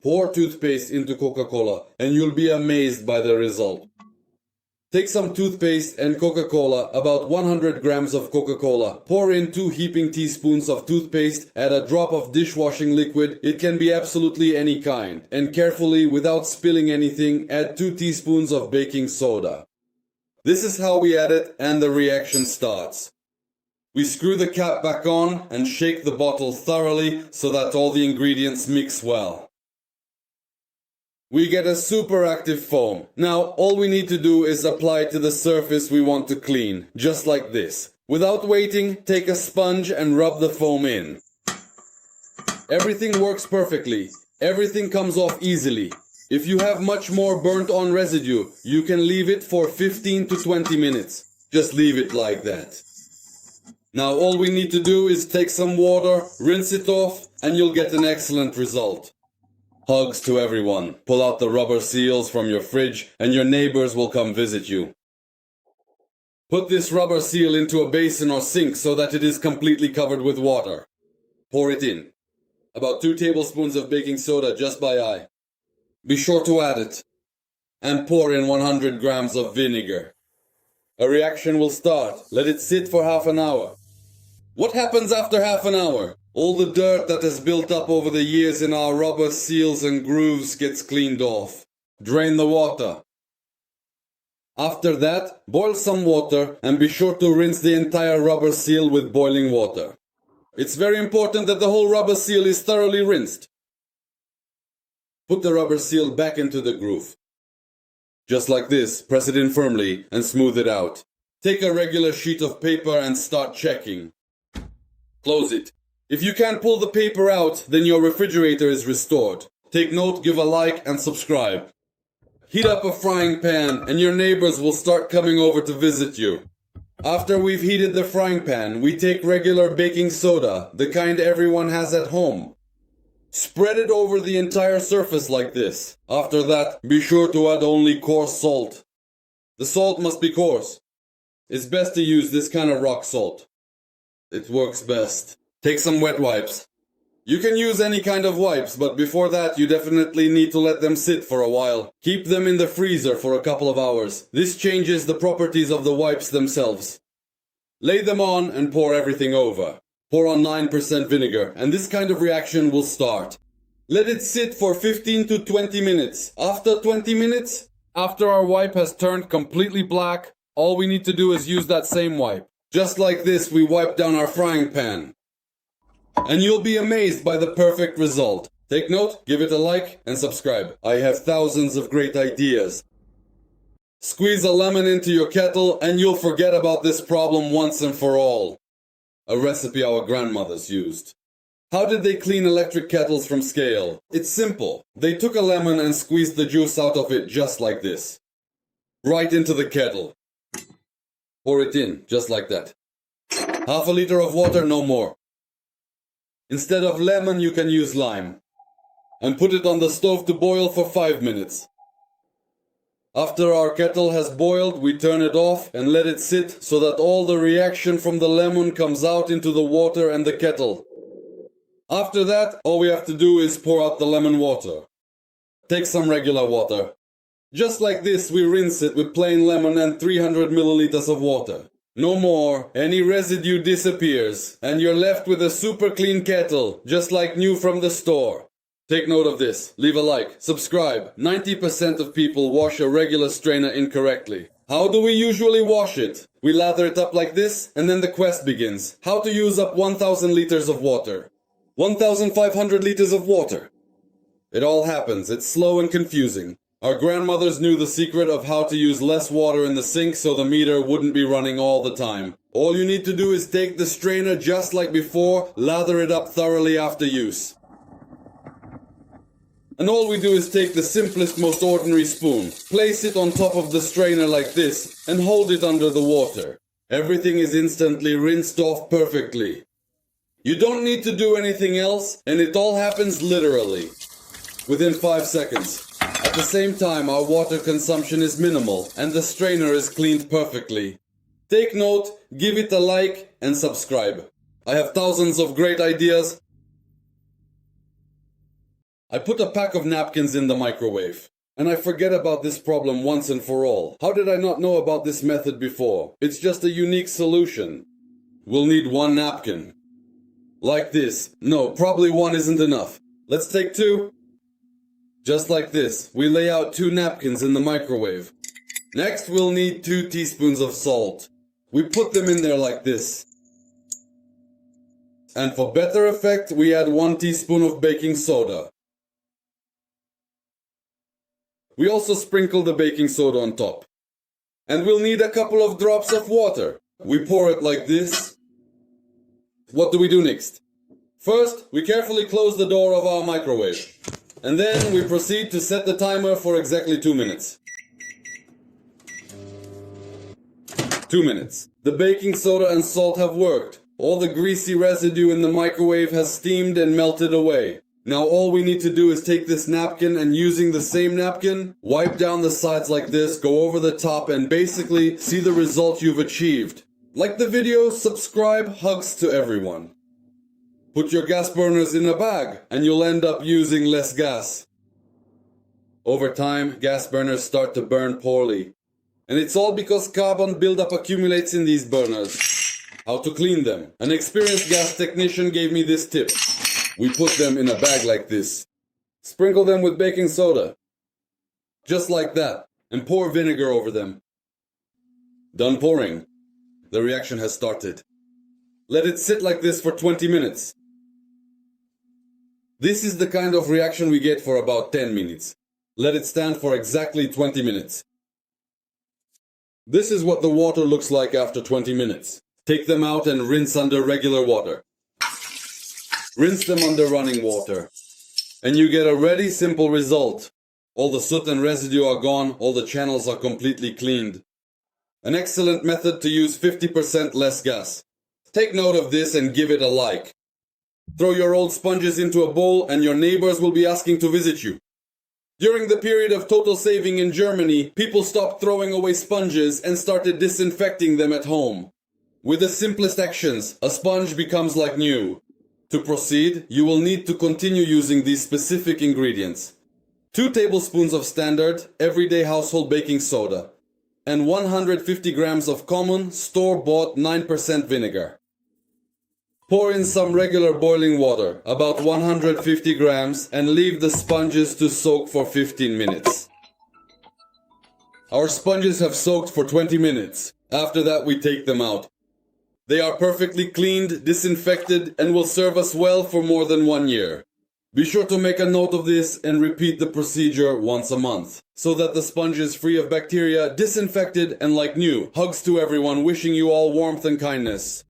Pour toothpaste into Coca-Cola and you'll be amazed by the result. Take some toothpaste and Coca-Cola, about 100 grams of Coca-Cola. Pour in 2 heaping teaspoons of toothpaste, add a drop of dishwashing liquid, it can be absolutely any kind. And carefully, without spilling anything, add 2 teaspoons of baking soda. This is how we add it and the reaction starts. We screw the cap back on and shake the bottle thoroughly so that all the ingredients mix well. We get a super active foam. Now all we need to do is apply it to the surface we want to clean, just like this. Without waiting, take a sponge and rub the foam in. Everything works perfectly. Everything comes off easily. If you have much more burnt on residue, you can leave it for 15 to 20 minutes. Just leave it like that. Now all we need to do is take some water, rinse it off, and you'll get an excellent result. Hugs to everyone. Pull out the rubber seals from your fridge and your neighbors will come visit you. Put this rubber seal into a basin or sink so that it is completely covered with water. Pour it in. About 2 tablespoons of baking soda just by eye. Be sure to add it. And pour in 100 grams of vinegar. A reaction will start. Let it sit for half an hour. What happens after half an hour? All the dirt that has built up over the years in our rubber seals and grooves gets cleaned off. Drain the water. After that, boil some water and be sure to rinse the entire rubber seal with boiling water. It's very important that the whole rubber seal is thoroughly rinsed. Put the rubber seal back into the groove. Just like this, press it in firmly and smooth it out. Take a regular sheet of paper and start checking. Close it. If you can't pull the paper out, then your refrigerator is restored. Take note, give a like and subscribe. Heat up a frying pan and your neighbors will start coming over to visit you. After we've heated the frying pan, we take regular baking soda, the kind everyone has at home. Spread it over the entire surface like this. After that, be sure to add only coarse salt. The salt must be coarse. It's best to use this kind of rock salt. It works best. Take some wet wipes. You can use any kind of wipes, but before that you definitely need to let them sit for a while. Keep them in the freezer for a couple of hours. This changes the properties of the wipes themselves. Lay them on and pour everything over. Pour on 9% vinegar, and this kind of reaction will start. Let it sit for 15 to 20 minutes. After 20 minutes, after our wipe has turned completely black, all we need to do is use that same wipe. Just like this, we wipe down our frying pan. And you'll be amazed by the perfect result. Take note, give it a like, and subscribe. I have thousands of great ideas. Squeeze a lemon into your kettle, and you'll forget about this problem once and for all. A recipe our grandmothers used. How did they clean electric kettles from scale? It's simple. They took a lemon and squeezed the juice out of it just like this. Right into the kettle. Pour it in, just like that. Half a liter of water, no more. Instead of lemon, you can use lime. And put it on the stove to boil for 5 minutes. After our kettle has boiled, we turn it off and let it sit so that all the reaction from the lemon comes out into the water and the kettle. After that, all we have to do is pour out the lemon water. Take some regular water. Just like this, we rinse it with plain lemon and 300 milliliters of water. No more, any residue disappears, and you're left with a super clean kettle, just like new from the store. Take note of this, leave a like, subscribe. 90% of people wash a regular strainer incorrectly. How do we usually wash it? We lather it up like this, and then the quest begins. How to use up 1000 liters of water. 1500 liters of water. It all happens, it's slow and confusing. Our grandmothers knew the secret of how to use less water in the sink so the meter wouldn't be running all the time. All you need to do is take the strainer just like before, lather it up thoroughly after use. And all we do is take the simplest, most ordinary spoon, place it on top of the strainer like this, and hold it under the water. Everything is instantly rinsed off perfectly. You don't need to do anything else, and it all happens literally. Within 5 seconds. At the same time, our water consumption is minimal, and the strainer is cleaned perfectly. Take note, give it a like, and subscribe. I have thousands of great ideas. I put a pack of napkins in the microwave. And I forget about this problem once and for all. How did I not know about this method before? It's just a unique solution. We'll need one napkin. Like this. No, probably one isn't enough. Let's take two. Just like this. We lay out 2 napkins in the microwave. Next, we'll need 2 teaspoons of salt. We put them in there like this. And for better effect, we add 1 teaspoon of baking soda. We also sprinkle the baking soda on top. And we'll need a couple of drops of water. We pour it like this. What do we do next? First, we carefully close the door of our microwave. And then we proceed to set the timer for exactly 2 minutes. 2 minutes. The baking soda and salt have worked. All the greasy residue in the microwave has steamed and melted away. Now all we need to do is take this napkin and using the same napkin, wipe down the sides like this, go over the top and basically see the result you've achieved. Like the video, subscribe, hugs to everyone. Put your gas burners in a bag and you'll end up using less gas. Over time, gas burners start to burn poorly. And it's all because carbon buildup accumulates in these burners. How to clean them? An experienced gas technician gave me this tip. We put them in a bag like this. Sprinkle them with baking soda. Just like that. And pour vinegar over them. Done pouring. The reaction has started. Let it sit like this for 20 minutes. This is the kind of reaction we get for about 10 minutes. Let it stand for exactly 20 minutes. This is what the water looks like after 20 minutes. Take them out and rinse under regular water. Rinse them under running water. And you get a ready, simple result. All the soot and residue are gone, all the channels are completely cleaned. An excellent method to use 50% less gas. Take note of this and give it a like. Throw your old sponges into a bowl and your neighbors will be asking to visit you. During the period of total saving in Germany, people stopped throwing away sponges and started disinfecting them at home. With the simplest actions, a sponge becomes like new. To proceed, you will need to continue using these specific ingredients. 2 tablespoons of standard, everyday household baking soda. And 150 grams of common, store-bought 9% vinegar. Pour in some regular boiling water, about 150 grams, and leave the sponges to soak for 15 minutes. Our sponges have soaked for 20 minutes. After that, we take them out. They are perfectly cleaned, disinfected, and will serve us well for more than 1 year. Be sure to make a note of this and repeat the procedure once a month, so that the sponge is free of bacteria, disinfected, and like new. Hugs to everyone, wishing you all warmth and kindness.